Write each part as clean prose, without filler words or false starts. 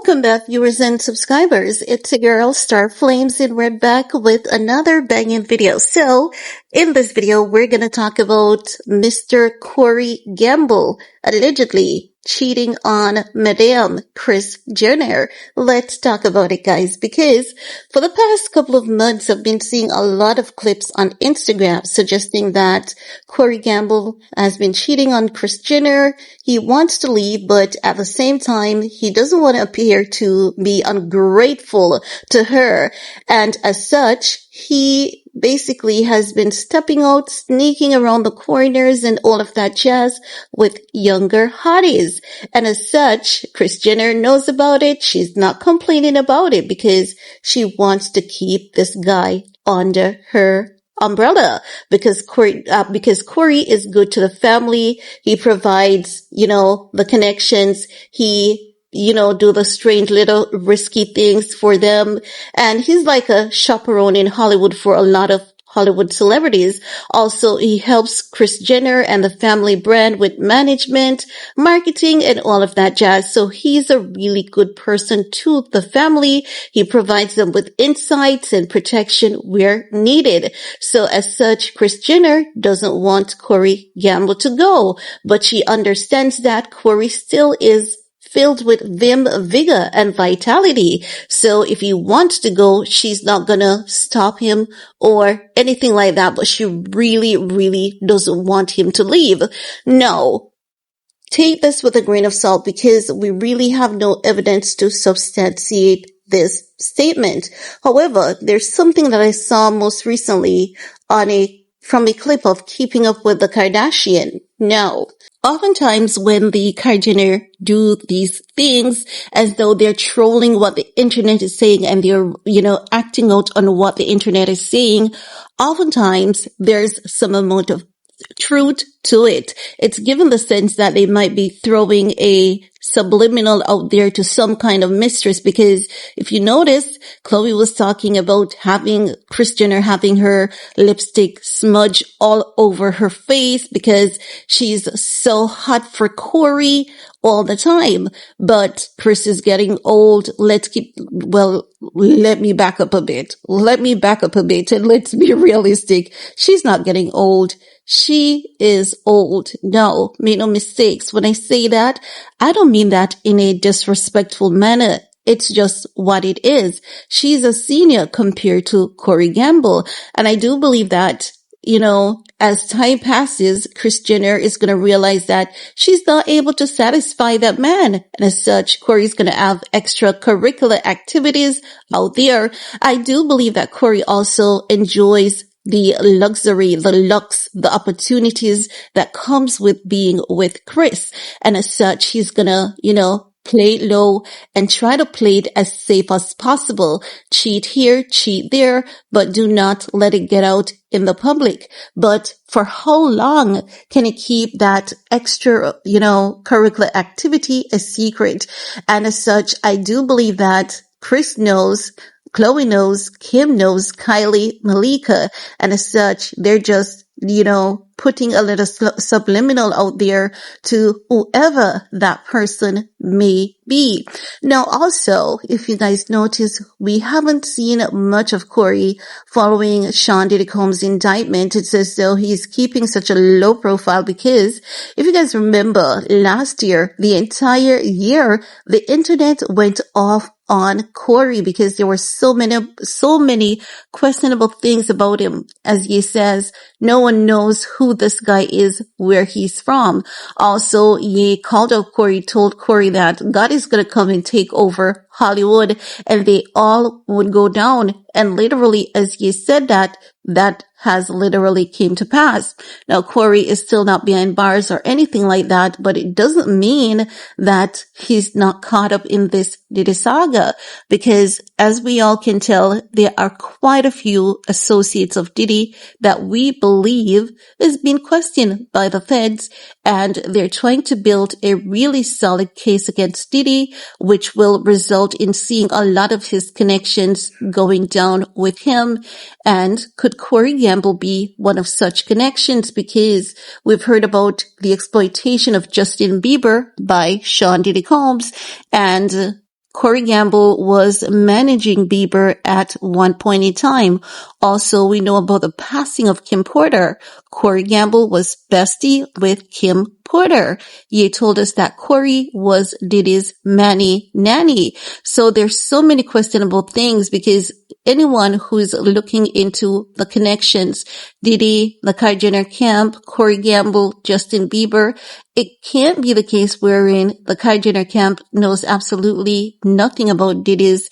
Welcome back, viewers and subscribers. It's your girl, StarFlames, and we're back with another banging video. So, in this video, we're gonna talk about Mr. Corey Gamble allegedly cheating on Madame Kris Jenner. Let's talk about it, guys, because for the past couple of months, I've been seeing a lot of clips on Instagram suggesting that Corey Gamble has been cheating on Kris Jenner. He wants to leave, but at the same time, he doesn't want to appear to be ungrateful to her. And as such, he basically has been stepping out, sneaking around the corners and all of that jazz with younger hotties. And as such, Kris Jenner knows about it. She's not complaining about it because she wants to keep this guy under her umbrella because Corey is good to the family. He provides, the connections. He do the strange little risky things for them. And he's like a chaperone in Hollywood for a lot of Hollywood celebrities. Also, he helps Kris Jenner and the family brand with management, marketing, and all of that jazz. So he's a really good person to the family. He provides them with insights and protection where needed. So as such, Kris Jenner doesn't want Corey Gamble to go, but she understands that Corey still is filled with vim, vigor, and vitality. So if he wants to go, she's not gonna stop him or anything like that, but she really, really doesn't want him to leave. No. Take this with a grain of salt because we really have no evidence to substantiate this statement. However, there's something that I saw most recently from a clip of Keeping Up with the Kardashian. Now, oftentimes when the Jenner do these things as though they're trolling what the internet is saying and they're, acting out on what the internet is saying, oftentimes there's some amount of truth to it. It's given the sense that they might be throwing a subliminal out there to some kind of mistress, because if you notice, Khloe was talking about Kris Jenner having her lipstick smudge all over her face because she's so hot for Corey all the time. But Kris is getting old. Let me back up a bit. And let's be realistic. She's not getting old. She is old. No, make no mistakes. When I say that, I don't mean that in a disrespectful manner. It's just what it is. She's a senior compared to Corey Gamble. And I do believe that, as time passes, Kris Jenner is going to realize that she's not able to satisfy that man. And as such, Corey's going to have extracurricular activities out there. I do believe that Corey also enjoys the luxury, the opportunities that comes with being with Kris. And as such, he's gonna, play it low and try to play it as safe as possible. Cheat here, cheat there, but do not let it get out in the public. But for how long can he keep that extra, curricular activity a secret? And as such, I do believe that Kris knows, Khloe knows, Kim knows, Kylie, Malika, and as such, they're just, putting a little subliminal out there to whoever that person may be. Now, also, if you guys notice, we haven't seen much of Corey following Sean Diddy Combs' indictment. It's as though he's keeping such a low profile because if you guys remember last year, the entire year, the internet went off on Corey because there were so many questionable things about him. As he says, no one knows who this guy is, where he's from. Also, he called out Corey, told Corey that God is going to come and take over Hollywood and they all would go down. And literally, as he said that has literally came to pass. Now, Corey is still not behind bars or anything like that, but it doesn't mean that he's not caught up in this Diddy saga, because as we all can tell, there are quite a few associates of Diddy that we believe is being questioned by the feds, and they're trying to build a really solid case against Diddy, which will result in seeing a lot of his connections going down with him. And could Corey Gamble be one of such connections? Because we've heard about the exploitation of Justin Bieber by Sean Diddy Combs, and Corey Gamble was managing Bieber at one point in time. Also, we know about the passing of Kim Porter. Corey Gamble was bestie with Kim Porter. Ye told us that Corey was Diddy's manny nanny. So there's so many questionable things because anyone who's looking into the connections, Diddy, the Kylie Jenner camp, Corey Gamble, Justin Bieber, it can't be the case wherein the Kylie Jenner camp knows absolutely nothing about Diddy's,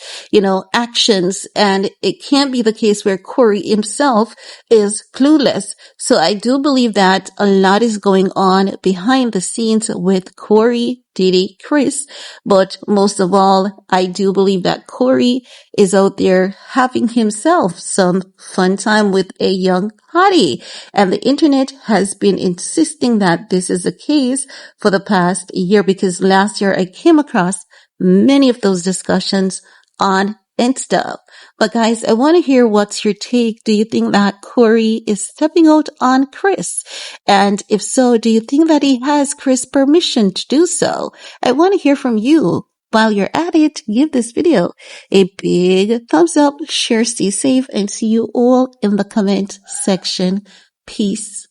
actions. And it can't be the case where Corey himself is clueless. So I do believe that a lot is going on behind the scenes with Corey, Diddy, Kris. But most of all, I do believe that Corey is out there having himself some fun time with a young hottie. And the internet has been insisting that this is the case for the past year because last year I came across many of those discussions on Insta. But guys, I want to hear what's your take. Do you think that Corey is stepping out on Kris? And if so, do you think that he has Kris permission to do so? I want to hear from you. While you're at it, give this video a big thumbs up, share, stay safe, and see you all in the comment section. Peace.